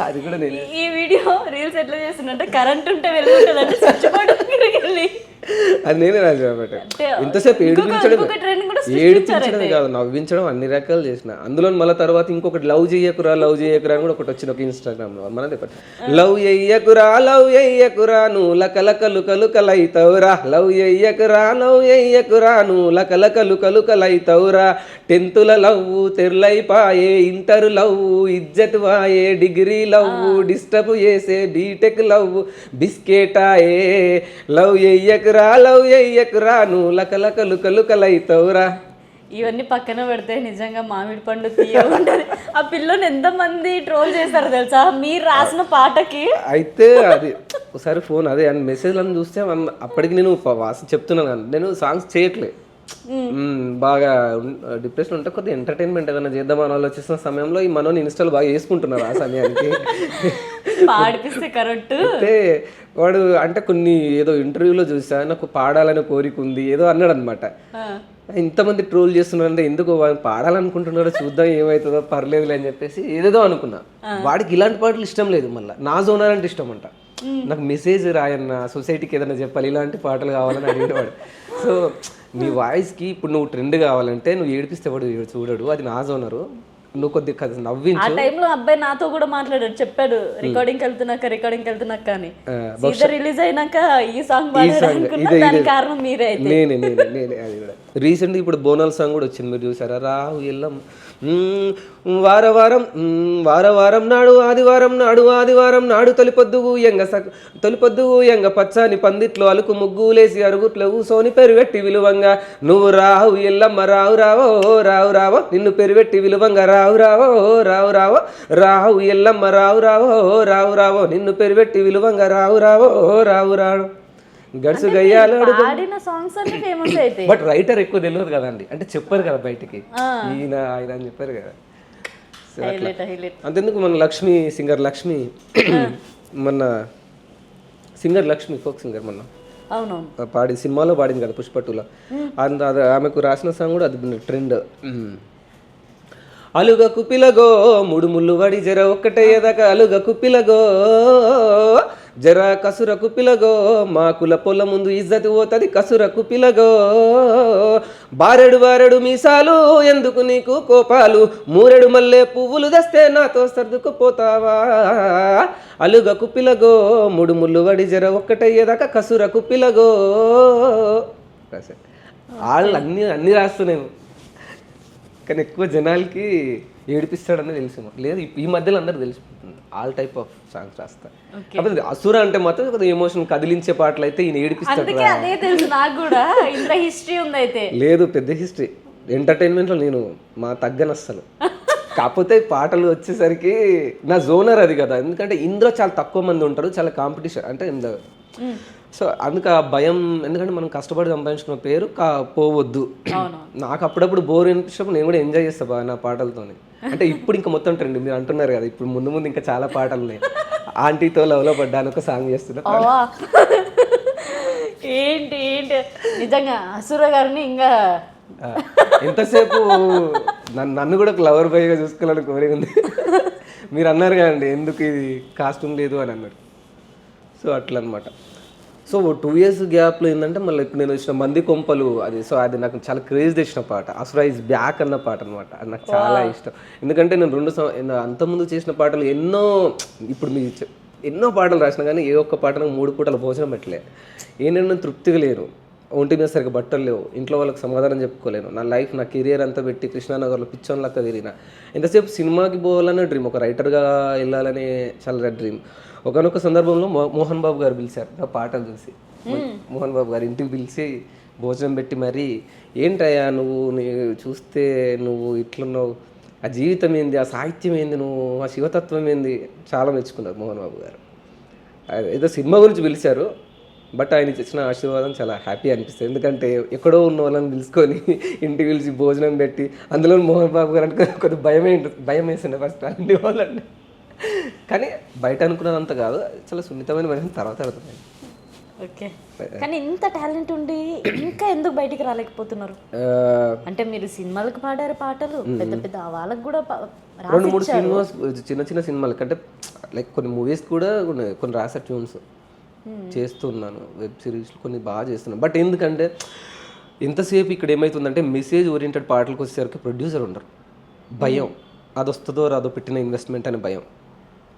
అది కూడా నేను ఈ వీడియో రీల్స్ ఎట్లా చేస్తున్నంటే కరెంట్ ఉంటే వెలుగు ఉంటుంది అంటే స్విచ్ బోర్డు అది నేనే రాజు. ఇంతసేపు ఏడిపించడమే కాదు, నవ్వించడం అన్ని రకాలు చేసిన. అందులో మళ్ళీ తర్వాత ఇంకొకటి లవ్ చెయ్యకురా అని కూడా ఒకటి వచ్చింది ఒక ఇన్స్టాగ్రామ్లో. మనదే లవ్ చెయ్యకురా నువ్వు లకలకలు కలుకలైతవురా, లవ్ చెయ్యకురా నువ్వు లకలకలు కలుకలైతవురా, 10th లవ్ తెర్లైపాయే, ఇంటర్ లవ్ ఇజ్జత్ వాయే, డిగ్రీ లవ్ డిస్టర్బ్ చేసే, బీటెక్ లవ్ బిస్కెటాయే, లవ్ చెయ్యకురా నువ్వు లకలకలు కలుకలైతవురా. ఇవన్నీ పక్కన పెడితే నిజంగా మామిడి పండు తీయ ఉంటుంది. ఆ పిల్లని ఎంతమంది ట్రోల్ చేస్తారు తెలుసా మీరు రాసిన పాటకి. అయితే అది ఒకసారి ఫోన్ అదే అండ్ మెసేజ్లను చూస్తే అప్పటికి నేను చెప్తున్నాను కానీ నేను సాంగ్స్ చేయట్లే. బాగా డిప్రెషన్ ఉంటే కొద్దిగా ఎంటర్టైన్మెంట్ ఏదైనా చేద్దామని ఆలోచిస్తున్న సమయంలో ఈ మనోని ఇన్స్టాల్ బాగా వేసుకుంటున్నారు ఆ సమయానికి. పాడిపిస్తే కరెక్ట్. అయితే వాడు అంటే కొన్ని ఏదో ఇంటర్వ్యూలో చూసా నాకు పాడాలని కోరిక ఉంది ఏదో అన్నాడు అనమాట. ఇంతమంది ట్రోల్ చేస్తున్నారంటే ఎందుకు పాడాలనుకుంటున్నారో చూద్దాం ఏమవుతుందో పర్లేదులే అని చెప్పేసి ఏదేదో అనుకున్నా. వాడికి ఇలాంటి పాటలు ఇష్టం లేదు, మళ్ళీ నా జోనర్ అంటే ఇష్టం అంట. నాకు మెసేజ్ రాయన్న సొసైటీకి ఏదైనా చెప్పాలి ఇలాంటి పాటలు కావాలని అడిగేవాడు. సో నీ వాయిస్కి ఇప్పుడు నువ్వు ట్రెండ్ కావాలంటే నువ్వు ఏడిపిస్తే వాడు చూడడు, అది నా జోనరు, నువ్వు కొద్దిగా నవ్వించు. ఆ టైంలో అబ్బాయి నాతో కూడా మాట్లాడాడు, చెప్పాడు రికార్డింగ్కి వెళ్తున్నాక అని. సీజర్ రిలీజ్ అయినాక ఈ సాంగ్ దానికి కారణం మీరే. నేనే అది కూడా రీసెంట్గా ఇప్పుడు బోనాల్ సాంగ్ కూడా వచ్చింది, మీరు చూసారా? రాహు ఎల్లం వారం నాడు ఆదివారం నాడు తొలిపొద్దుగు ఎంగ పచ్చని పందిట్లో అలుకు ముగ్గులేసి అరుగుట్లో ఊసోని పెరుగెట్టి విలువంగా నువ్వు రావు ఎల్లమ్మ రావు నిన్ను పెరుగెట్టి విలువంగా రావు ఎల్లమ్మ రావు నిన్ను పెరుగెట్టి విలువంగా రావు గడుసు గయ్యాలాడు. బట్ రైటర్ ఎక్కువ తెలియదు కదండి, అంటే చెప్పారు కదా బయటికి ఈయన ఆయన అని చెప్పారు కదా. అంతెందుకు మన లక్ష్మి సింగర్ లక్ష్మి మొన్న సింగర్ లక్ష్మి ఫోక్ సింగర్ మొన్న పాడి సినిమాలో పాడింది కదా పుష్ప2లో. అది ఆమెకు రాసిన సాంగ్ కూడా అది ట్రెండ్. అలుగకు పిలగో మూడు ముళ్ళు వడి జర ఒక్కటే ఎదక అలుగకు పిలగో జర కసురకు పిలగో మా కుల పొల ముందు ఇజ్జతి పోతుంది కసురకు పిలగో బారెడు మీసాలు ఎందుకు నీకు కోపాలు మూరెడు మల్లె పువ్వులు దస్తే నాతో సర్దుకుపోతావా అలుగకు పిలగో మూడు ముళ్ళు వడి జర ఒక్కటయ్యేదాకా కసురకు పిలగో. వాళ్ళు అన్నీ రాస్తున్నాయి కానీ ఎక్కువ జనాలకి ఏడిపిస్తాడని తెలిసి లేదు. ఈ మధ్యలో అందరూ తెలిసిపోతుంది ఆల్ టైప్ ఆఫ్ సాంగ్స్ రాస్తారు. కాకపోతే అసుర అంటే మాత్రం కొద్దిగా ఎమోషన్ కదిలించే పాటలు అయితే ఈయన ఏడిపిస్తాడు. లేదు పెద్ద హిస్టరీ ఎంటర్టైన్మెంట్లో నేను మా తగ్గను అస్సలు. కాకపోతే పాటలు వచ్చేసరికి నా జోనర్ అది కదా, ఎందుకంటే ఇందులో చాలా తక్కువ మంది ఉంటారు, చాలా కాంపిటీషన్ అంటే సో అందుకు ఆ భయం, ఎందుకంటే మనం కష్టపడి సంపాదించుకున్న పేరు పోవద్దు. నాకు అప్పుడప్పుడు బోర్ అనిపించినప్పుడు నేను కూడా ఎంజాయ్ చేస్తా బాగా నా పాటలతోని. అంటే ఇప్పుడు ఇంకా మొత్తం ట్రెండ్ మీరు అంటున్నారు కదా, ఇప్పుడు ముందు ఇంకా చాలా పాటలు ఉన్నాయి. ఆంటీతో లవ్లో పడ్డాను ఒక సాంగ్ చేస్తున్నా. ఏంటి నిజంగా అసుర గారిని ఇంకా ఎంతసేపు నన్ను కూడా ఒక లవర్ బాయ్గా చూసుకోవాలని కోరిక ఉంది. మీరు అన్నారు కదండి ఎందుకు ఇది కాస్ట్యూమ్ లేదు అని అన్నారు. సో అట్లా అనమాట. సో 2 years గ్యాప్లో ఏంటంటే మళ్ళీ ఇప్పుడు నేను వచ్చిన మంది కొంపలు అది. సో అది నాకు చాలా క్రేజ్ తెచ్చిన పాట, అసుర ఇస్ బ్యాక్ అన్న పాట అనమాట. అది నాకు చాలా ఇష్టం, ఎందుకంటే నేను అంతకుముందు చేసిన పాటలు ఎన్నో, ఇప్పుడు మీ ఎన్నో పాటలు రాసిన కానీ ఏ ఒక్క పాట నాకు 3 పూటల భోజనం పెట్టలే. ఏంటంటే తృప్తిగా లేను, ఒంటి మీద సరిగ్గా బట్టలు లేవు, ఇంట్లో వాళ్ళకి సమాధానం చెప్పుకోలేను. నా లైఫ్ నా కెరియర్ అంతా పెట్టి కృష్ణానగర్లో పిచ్చోన్ లెక్క తిరిగిన. ఎంతసేపు సినిమాకి పోవాలనే డ్రీమ్, ఒక రైటర్గా వెళ్ళాలనే చాలా డ్రీమ్. ఒకనొక సందర్భంలో మోహన్ బాబు గారు పిలిచారు నా పాటలు చూసి. మోహన్ బాబు గారు ఇంటికి పిలిచి భోజనం పెట్టి మరి ఏంటయ్యా నువ్వు చూస్తే నువ్వు ఇట్లున్నావు, ఆ జీవితం ఏంది, ఆ సాహిత్యం ఏంది, నువ్వు ఆ శివతత్వం ఏంది, చాలా మెచ్చుకున్నారు మోహన్ బాబు గారు. ఏదో సినిమా గురించి పిలిచారు, బట్ ఆయన ఇచ్చిన ఆశీర్వాదం చాలా హ్యాపీ అనిపిస్తుంది. ఎందుకంటే ఎక్కడో ఉన్న వాళ్ళని పిలుచుకొని ఇంటికి పిలిచి భోజనం పెట్టి, అందులో మోహన్ బాబు గారు అంటే కొద్దిగా భయం వేసిండే ఫస్ట్ అన్ని వాళ్ళండి. కానీ బయట అనుకున్నదంతా కాదు, చాలా సున్నితమైన మనిషిని తర్వాత అర్థమైంది. ఓకే, కానీ ఇంత టాలెంట్ ఉండి ఇంకా ఎందుకు బయటికి రాలేకపోతున్నారు? అంటే మీరు సినిమాలకు పాడారు పాటలు, పెద్ద పెద్ద వాళ్ళకి కూడా 2-3 సినిమాస్, చిన్న సినిమాలకి అంటే లైక్ కొన్ని మూవీస్ కూడా కొన్ని రాసే ట్యూన్స్ చేస్తున్నాను, వెబ్ సిరీస్లు కొన్ని బాగా చేస్తున్నాను. బట్ ఎందుకంటే ఎంతసేపు ఇక్కడ ఏమవుతుందంటే మెసేజ్ ఓరియంటెడ్ పాటలకు వచ్చేసరికి ప్రొడ్యూసర్ ఉండరు, భయం, అది వస్తుందో రాదో పెట్టిన ఇన్వెస్ట్మెంట్ అనే భయం.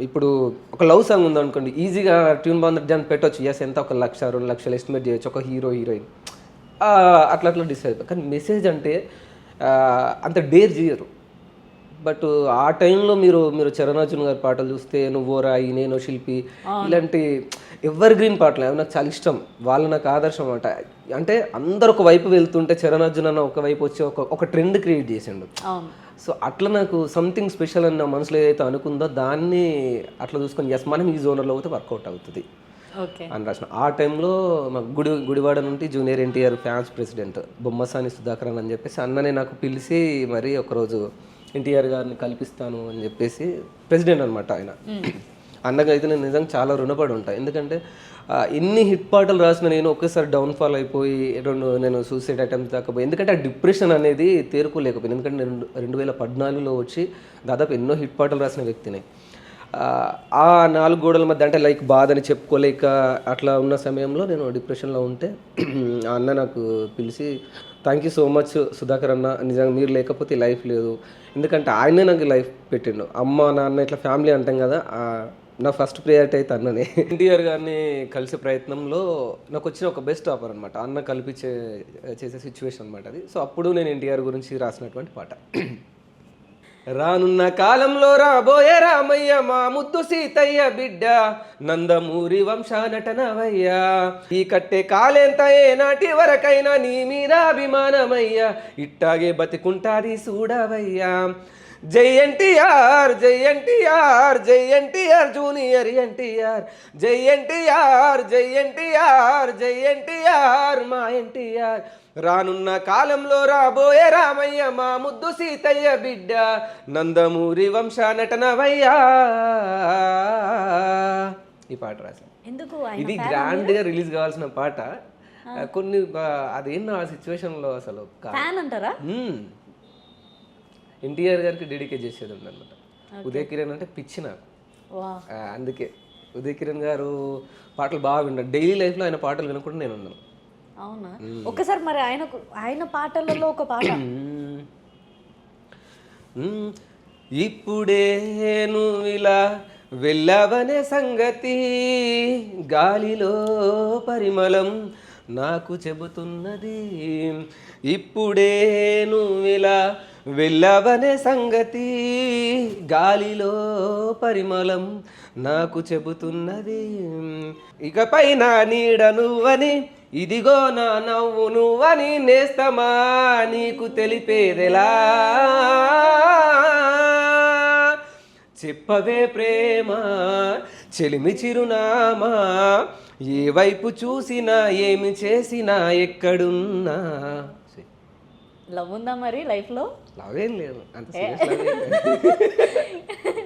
ఇప్పుడు ఒక లవ్ సాంగ్ ఉందనుకోండి, ఈజీగా ట్యూన్ బాగుంది దాన్ని పెట్టవచ్చు, ఎస్ ఎంత 1 లక్ష 2 లక్షలు ఎస్టిమేట్ చేయొచ్చు, ఒక హీరోయిన్ అట్లా డిసైడ్. కానీ మెసేజ్ అంటే అంత డేర్ చేయరు. బట్ ఆ టైంలో మీరు చరణార్జున్ గారి పాటలు చూస్తే నువ్వో రాయి నేనో శిల్పి ఇలాంటి ఎవర్ గ్రీన్ పాటలు అవి నాకు చాలా ఇష్టం. వాళ్ళు నాకు ఆదర్శం అంట. అంటే అందరు ఒక వైపు వెళ్తుంటే చరణార్జున్ అన్న ఒక వైపు వచ్చి ఒక ట్రెండ్ క్రియేట్ చేసిండు. సో అట్లా నాకు సంథింగ్ స్పెషల్ అని నా మనసులో ఏదైతే అనుకుందో దాన్ని అట్లా చూసుకొని ఎస్ మనం ఈ జోనర్లో పోతే వర్కౌట్ అవుతుంది అని రాసిన. ఆ టైంలో మా గుడివాడ నుండి junior NTR fans president Bommasani Sudhakaran అని చెప్పేసి అన్ననే నాకు పిలిచి మరి ఒకరోజు ఎన్టీఆర్ గారిని కల్పిస్తాను అని చెప్పేసి ప్రెసిడెంట్ అనమాట ఆయన. అన్నగా అయితే నేను నిజంగా చాలా రుణపడి ఉంటాను. ఎందుకంటే ఎన్ని హిట్ పాటలు రాసిన నేను ఒకేసారి డౌన్ఫాల్ అయిపోయి నేను సూసైడ్ అటెంప్ట్ దాకా పోయి, ఎందుకంటే ఆ డిప్రెషన్ అనేది తేరుకోలేకపోయింది. ఎందుకంటే నేను 2014లో వచ్చి దాదాపు ఎన్నో హిట్ పాటలు రాసిన వ్యక్తిని. ఆ 4 గోడల మధ్య అంటే లైక్ బాధని చెప్పుకోలేక అట్లా ఉన్న సమయంలో నేను డిప్రెషన్లో ఉంటే ఆ అన్న నాకు పిలిచి thank you so much Sudhakar అన్న, నిజంగా మీరు లేకపోతే లైఫ్ లేదు. ఎందుకంటే ఆయనే నాకు లైఫ్ పెట్టిండు. అమ్మ నాన్న ఇట్లా ఫ్యామిలీ అంటాం కదా, నా ఫస్ట్ ప్రియారిటీ అయితే అన్ననే. ఎన్టీఆర్ గారిని కలిసే ప్రయత్నంలో నాకు వచ్చిన ఒక బెస్ట్ ఆఫర్ అనమాట, అన్న చేసే సిచ్యువేషన్ అనమాట అది. సో అప్పుడు నేను ఎన్టీఆర్ గురించి రాసినటువంటి పాట. రానున్న కాలంలో రాబోయే రామయ్య మా ముద్దు సీతయ్య బిడ్డ నందమూరి వంశానటనవయ్యా, ఈ కట్టే కాలేంత ఏనాటి వరకైనా నీ మీద అభిమానమయ్యా, ఇట్టాగే బతికుంటాది చూడవయ్యా. జై ఎన్టీఆర్ జై ఎన్టీఆర్ జై ఎన్టీఆర్ జూనియర్ ఎన్టీఆర్, జై ఎన్టీఆర్ జై ఎన్టీఆర్ జై ఎన్టీఆర్ మా ఎన్టీఆర్, రానున్న కాలంలో రాబోయే రామయ్య మా ముద్దు సీతయ్య బిడ్డ నందమూరి వంశానటనవయ్యా. ఈ పాట రాశాను. ఇది గ్రాండ్గా రిలీజ్ కావాల్సిన పాట. కొన్ని అదేందో ఆ సిచ్యువేషన్లో అసలు అంటారా ఎన్టీఆర్ గారికి డెడికేట్ చేసేది అనమాట. ఉదయ్ కిరణ్ అంటే పిచ్చి నాకు, అందుకే ఉదయ్ కిరణ్ గారు పాటలు బాగా విన్నాను. డైలీ లైఫ్లో ఆయన పాటలు వినకుండా నేను ఉన్నాను. అవునా? ఒక్కసారి మరి ఆయన పాటలలో ఒక పాట. ఇప్పుడే నువ్వు ఇలా వెళ్ళవనే సంగతి గాలిలో పరిమళం నాకు చెబుతున్నది, ఇప్పుడే నువ్వు ఇలా వెళ్ళవనే సంగతి గాలిలో పరిమళం నాకు చెబుతున్నది, ఇకపై నా నీడ నువ్వని ఇదిగో నా నవ్వు నువ్వని నేస్తమా నీకు తెలిపేదెలా, చెప్పవే ప్రేమ చెలిమి చిరునామా, ఏ వైపు చూసినా ఏమి చేసినా ఎక్కడున్నా. లవ్ ఉందా మరి లైఫ్లో? లవ్ ఏం లేదు, అంత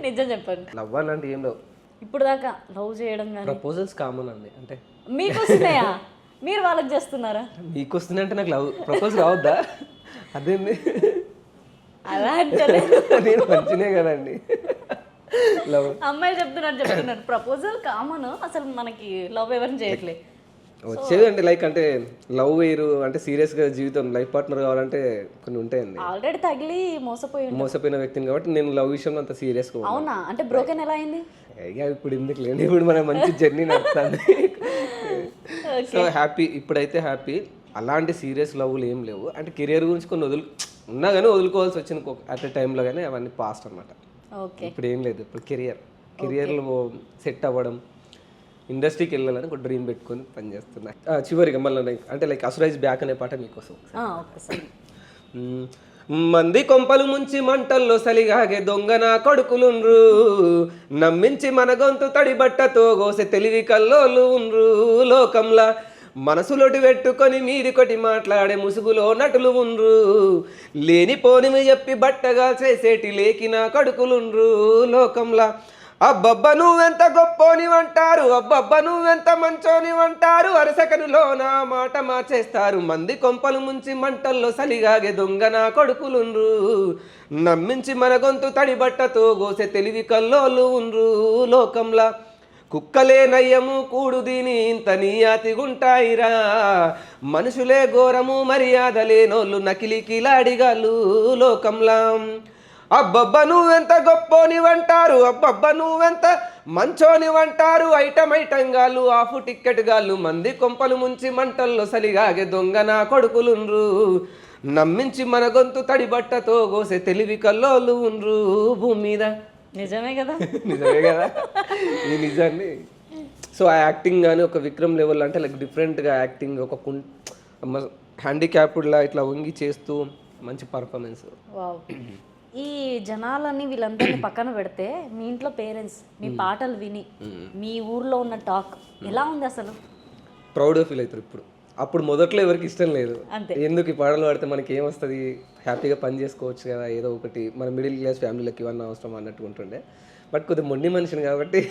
నిజం చెప్పండి. లవ్ అలాంటి ఏం లేవు ఇప్పుడు దాకా. లవ్ చేయడం కానీ ప్రపోజల్స్ కామన్ అండి. అంటే మీకు వస్తున్నాయా? మీరు వాళ్ళకి చేస్తున్నారా? మీకు వస్తున్నాయి అంటే నాకు లవ్ ప్రపోజ్ కావద్దా? అదేంది అలా అంటే నేను మంచినే కదండి. లవ్ అమ్మాయిలు చెప్తున్నారు ప్రపోజల్ కామన్, అసలు మనకి లవ్ ఎవరిని చేయట్లేదు వచ్చేది. అంటే లైక్ అంటే లవ్ వేరు, అంటే సీరియస్గా జీవితం లైఫ్ పార్ట్నర్ కావాలంటే కొన్ని ఉంటాయండి. ఆల్రెడీ తగిలి మోసపోయిన వ్యక్తిని కాబట్టి నేను లవ్ విషయంలో అంత సీరియస్గా. అవునా? అంటే బ్రోకెన్ ఎలా అయింది? ఇప్పుడు ఎందుకు లేండి, ఇప్పుడు మన మంచి జర్నీ నడుస్తుంది. సో హ్యాపీ, ఇప్పుడైతే హ్యాపీ. అలాంటి సీరియస్ లవ్లు ఏం లేవు. అంటే కెరియర్ గురించి కొన్ని ఉన్నా కానీ వదులుకోవాల్సి వచ్చింది అట్ టైంలో, కానీ అవన్నీ పాస్ట్ అనమాట. ఇప్పుడు ఏం లేదు. ఇప్పుడు కెరియర్లో సెట్ అవ్వడం, ఇండస్ట్రీకి వెళ్ళాలని ఒక డ్రీమ్ పెట్టుకొని పనిచేస్తున్నా. చివరిగా మళ్ళీ అంటే లైక్ అసురైజ్ బ్యాక్ అనే పాట మీకోసం. మంది కొంపలు ముంచి మంటల్లో సలిగాగే దొంగన కొడుకులుండ్రు, నమ్మించి మన గొంతు తడి బట్టతో గోసె తెలివి కల్లోలు ఉండ్రు, లోకంలా మనసులోటి పెట్టుకొని మీది కొట్టి మాట్లాడే ముసుగులో నటులు ఉండ్రు, లేనిపోనివి చెప్పి బట్టగా చేసేటి లేకిన కడుకులుండ్రు, లోకంలా అబ్బబ్బ నువ్వెంత గొప్పోనివంటారు, అబ్బబ్బ నువ్వెంత మంచోనివంటారు, అరసకనులోన మాట మార్చేస్తారు, మంది కొంపలు ముంచి మంటల్లో సలిగాగే దొంగన కొడుకులుండ్రు, నమ్మించి మన గొంతు తడి బట్టతో గోసె తెలివి కల్లోలు ఉండ్రు, లోకంలా కుక్కలే నయ్యము కూడు దీని ఇంత నీయాతిగుంటాయిరా, మనుషులే ఘోరము మర్యాద లేనోళ్ళు నకిలి కిలాడిగాళ్ళు, లోకంలా అబ్బబ్బ నువ్వెంత గొప్పోనివంటారు, అబ్బబ్బ నువ్వెంత మంచోనివంటారు, ఐటంగాళ్ళు ఆఫ్ టిక్కెట్ గాళ్ళు, మంది కొంపలు ముంచి మంటల్లో సలిగాగే దొంగ నా కొడుకులుండ్రు, నమ్మించి మన గొంతు తడి బట్టతో కోసే తెలివి కల్లోళ్ళు ఉండ్రు భూమి మీద. నిజమే కదా. నిజమే కదా, ఈ నిజాన్ని. సో ఆ యాక్టింగ్ కానీ ఒక విక్రమ్ లెవెల్ అంటే లైక్ డిఫరెంట్గా యాక్టింగ్, ఒక హ్యాండిక్యాప్డ్లా ఇట్లా వంగి చేస్తూ మంచి పర్ఫార్మెన్స్. వావ్. ఈ జనాలని వీళ్ళందరినీ పక్కన పెడితే మీ ఇంట్లో పేరెంట్స్ మీ పాటలు విని మీ ఊర్లో ఉన్న టాక్ ఎలా ఉంది అసలు? ప్రౌడ్గా ఫీల్ అవుతారు ఇప్పుడు. అప్పుడు మొదట్లో ఎవరికి ఇష్టం లేదు, అంతే. ఎందుకు ఈ పాటలు పాడితే మనకి ఏమొస్తుంది, హ్యాపీగా పని చేసుకోవచ్చు కదా, ఏదో ఒకటి మన మిడిల్ క్లాస్ ఫ్యామిలీలకి ఇవన్నీ అవసరం అన్నట్టు ఉంటుండే. బట్ కొద్దిగా మొండి మనిషిని కాబట్టి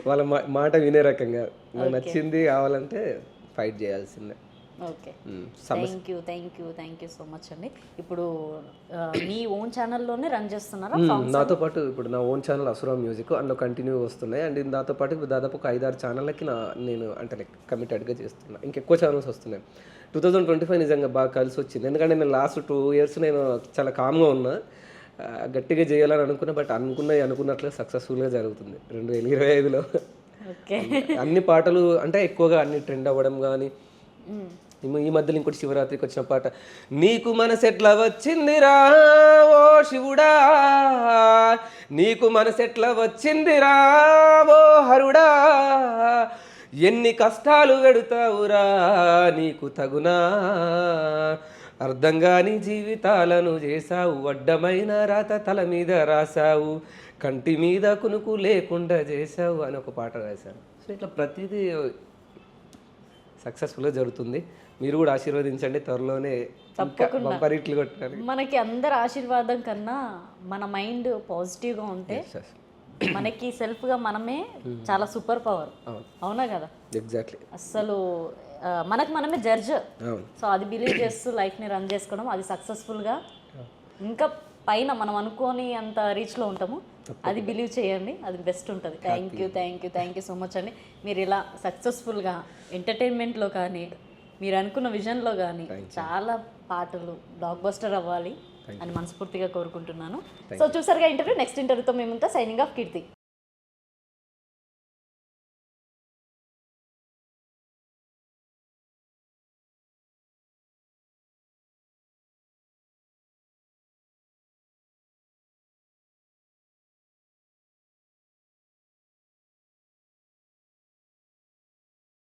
వాళ్ళ మాట వినే రకంగా నాకు నచ్చింది కావాలంటే ఫైట్ చేయాల్సిందే. Okay, thank you so much అండి. ఇప్పుడు మీ ఓన్ ఛానల్లోనే రన్ చేస్తున్నారా? నాతో పాటు ఇప్పుడు నా ఓన్ ఛానల్ అసురా మ్యూజిక్, అందులో కంటిన్యూ వస్తున్నాయి. అండ్ దాంతో పాటు ఇప్పుడు దాదాపు ఒక 5-6 ఛానళ్ళకి నేను అంటే లైక్ కమిటెడ్గా చేస్తున్నా. ఇంకెక్కువ ఛానల్స్ వస్తున్నాయి. 2025 నిజంగా బాగా కలిసి వచ్చింది, ఎందుకంటే నేను లాస్ట్ 2 years నేను చాలా కామ్గా ఉన్నా, గట్టిగా చేయాలని అనుకున్నా. బట్ అనుకున్నట్లుగా సక్సెస్ఫుల్గా జరుగుతుంది 2025లో. ఓకే, అన్ని పాటలు అంటే ఎక్కువగా అన్ని ట్రెండ్ అవ్వడం కానీ. ఈ మధ్యలో ఇంకోటి శివరాత్రికి వచ్చిన పాట, నీకు మనసెట్లా వచ్చిందిరా ఓ శివుడా, నీకు మనసెట్లా వచ్చిందిరా ఓ హరుడా, ఎన్ని కష్టాలు పెడతావురా నీకు తగునా, అర్థంగాని జీవితాలను చేసావు, అడ్డమైన రాత తల మీద రాసావు, కంటి మీద కునుకు లేకుండా చేసావు అని ఒక పాట రాశాను. సో ఇట్లా ప్రతిదీ సక్సెస్ఫుల్గా జరుగుతుంది. మీరు కూడా ఆశీర్వదించండి, త్వరలోనే బంపరిట్లు కొట్టడానికి. మనకి అందరి ఆశీర్వాదం కన్నా మన మైండ్ పాజిటివ్గా ఉంటే మనకి సెల్ఫ్గా మనమే చాలా సూపర్ పవర్. అవునా కదా? ఎగ్జాక్ట్లీ. అస్సలు మనకు మనమే జడ్జ్. సో అది బిలీవ్ చేస్తూ లైఫ్ని రన్ చేసుకోవడం, అది సక్సెస్ఫుల్గా ఇంకా పైన మనం అనుకోని అంత రీచ్లో ఉంటాము. అది బిలీవ్ చేయండి, అది బెస్ట్ ఉంటుంది. థ్యాంక్ యూ సో మచ్ అండి. మీరు ఇలా సక్సెస్ఫుల్గా ఎంటర్టైన్మెంట్లో కానీ మీరు అనుకున్న విజన్లో కానీ చాలా పాటలు బ్లాక్ బస్టర్ అవ్వాలి అని మనస్ఫూర్తిగా కోరుకుంటున్నాను. సో చూసారుగా ఇంటర్వ్యూ. నెక్స్ట్ ఇంటర్వ్యూతో మేముంతా. సైనింగ్ ఆఫ్ కీర్తి.